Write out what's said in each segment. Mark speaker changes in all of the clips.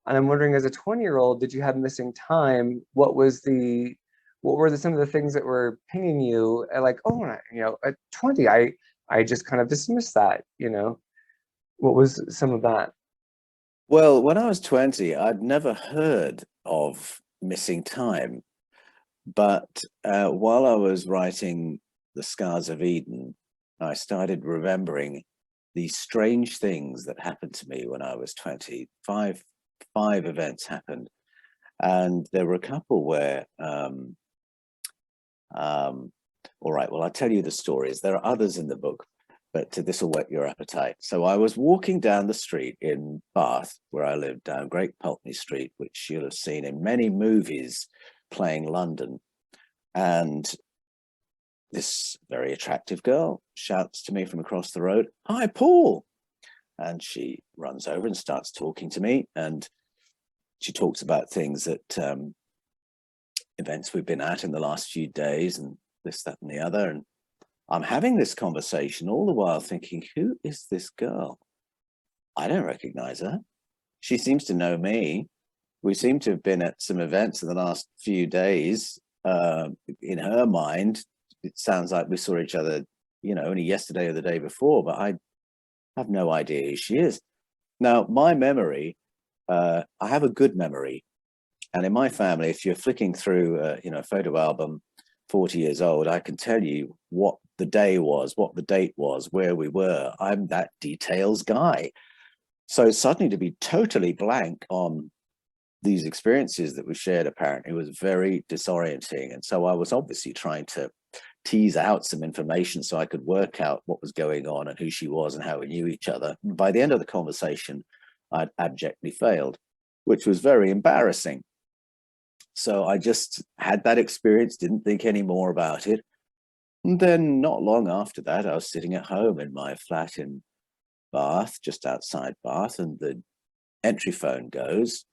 Speaker 1: And I'm wondering, as a 20-year-old, did you have missing time? What were some of the things that were pinging you? Like, oh, at 20, I just kind of dismissed that. What was some of that?
Speaker 2: Well, when I was 20, I'd never heard of missing time. But while I was writing The Scars of Eden, I started remembering these strange things that happened to me when I was 20. Five events happened. And there were a couple where, all right, well, I'll tell you the stories. There are others in the book, but this will whet your appetite. So I was walking down the street in Bath, where I lived, down Great Pulteney Street, which you'll have seen in many movies playing London. And this very attractive girl shouts to me from across the road, "Hi, Paul." And she runs over and starts talking to me. And she talks about things that events we've been at in the last few days and this, that, and the other. And I'm having this conversation all the while thinking, who is this girl? I don't recognize her. She seems to know me. We seem to have been at some events in the last few days. In her mind, it sounds like we saw each other, only yesterday or the day before, but I have no idea who she is. Now, my memory, I have a good memory. And in my family, if you're flicking through, a photo album, 40 years old, I can tell you what the day was, what the date was, where we were. I'm that details guy. So suddenly to be totally blank on these experiences that we shared apparently was very disorienting. And so I was obviously trying to tease out some information so I could work out what was going on and who she was and how we knew each other. By the end of the conversation, I'd abjectly failed, which was very embarrassing. So I just had that experience, didn't think any more about it. And then not long after that, I was sitting at home in my flat in Bath, just outside Bath, and the entry phone goes,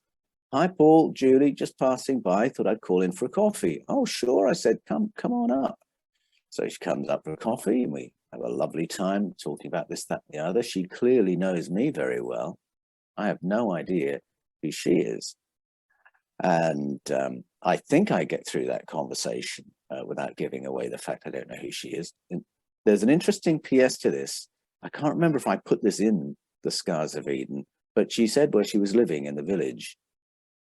Speaker 2: "Hi, Paul, Julie, just passing by, thought I'd call in for a coffee." "Oh, sure," I said, come on up. So she comes up for a coffee and we have a lovely time talking about this, that, and the other. She clearly knows me very well. I have no idea who she is. And I think I get through that conversation without giving away the fact I don't know who she is. And there's an interesting PS to this. I can't remember if I put this in The Scars of Eden, but she said where she was living in the village.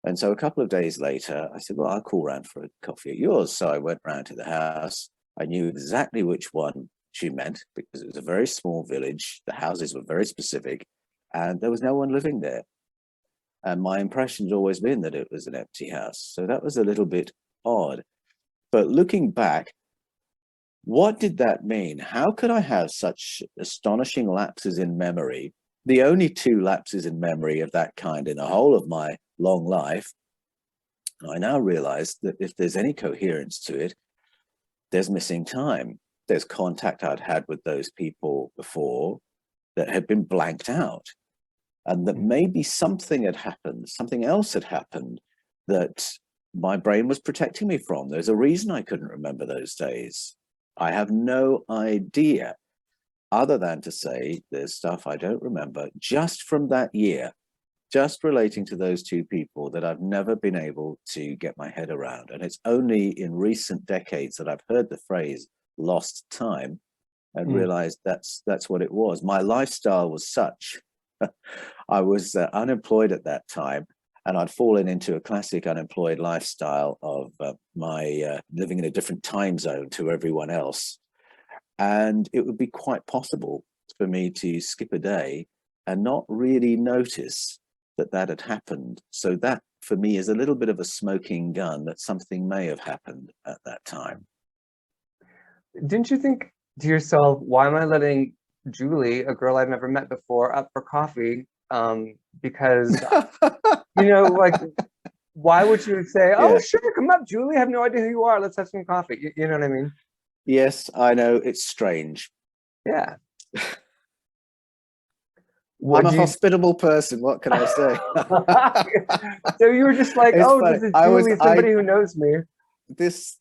Speaker 2: And so a couple of days later, I said, well, I'll call round for a coffee at yours. So I went round to the house. I knew exactly which one she meant because it was a very small village. The houses were very specific and there was no one living there. And my impression had always been that it was an empty house. So that was a little bit odd. But looking back, what did that mean? How could I have such astonishing lapses in memory? The only two lapses in memory of that kind in the whole of my long life. I now realize that if there's any coherence to it, there's missing time. There's contact I'd had with those people before that had been blanked out. And that maybe something had happened, something else had happened that my brain was protecting me from. There's a reason I couldn't remember those days. I have no idea other than to say there's stuff I don't remember just from that year, just relating to those two people that I've never been able to get my head around. And it's only in recent decades that I've heard the phrase lost time and realized that's what it was. My lifestyle was such. I was unemployed at that time, and I'd fallen into a classic unemployed lifestyle of my living in a different time zone to everyone else. And it would be quite possible for me to skip a day and not really notice that that had happened. So that, for me, is a little bit of a smoking gun that something may have happened at that time.
Speaker 1: Didn't you think to yourself, why am I letting Julie, a girl I've never met before, up for coffee? Because, like, why would you say, oh, sure, come up, Julie, I have no idea who you are. Let's have some coffee. You know what I mean?
Speaker 2: Yes, I know. It's strange.
Speaker 1: Yeah.
Speaker 2: I'm a hospitable person. What can I say?
Speaker 1: So you were just like, oh, this is Julie, somebody who knows me.
Speaker 2: This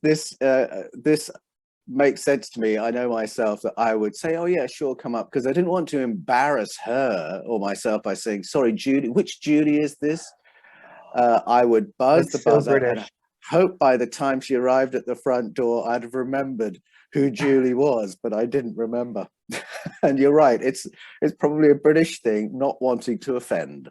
Speaker 2: makes sense to me. I know myself that I would say, oh yeah, sure, come up, because I didn't want to embarrass her or myself by saying, sorry, Judy, which Judy is this? I would buzz
Speaker 1: That's
Speaker 2: the
Speaker 1: so
Speaker 2: buzzer and
Speaker 1: British.
Speaker 2: hope by the time she arrived at the front door, I'd have remembered who Julie was, but I didn't remember. And you're right, it's probably a British thing, not wanting to offend.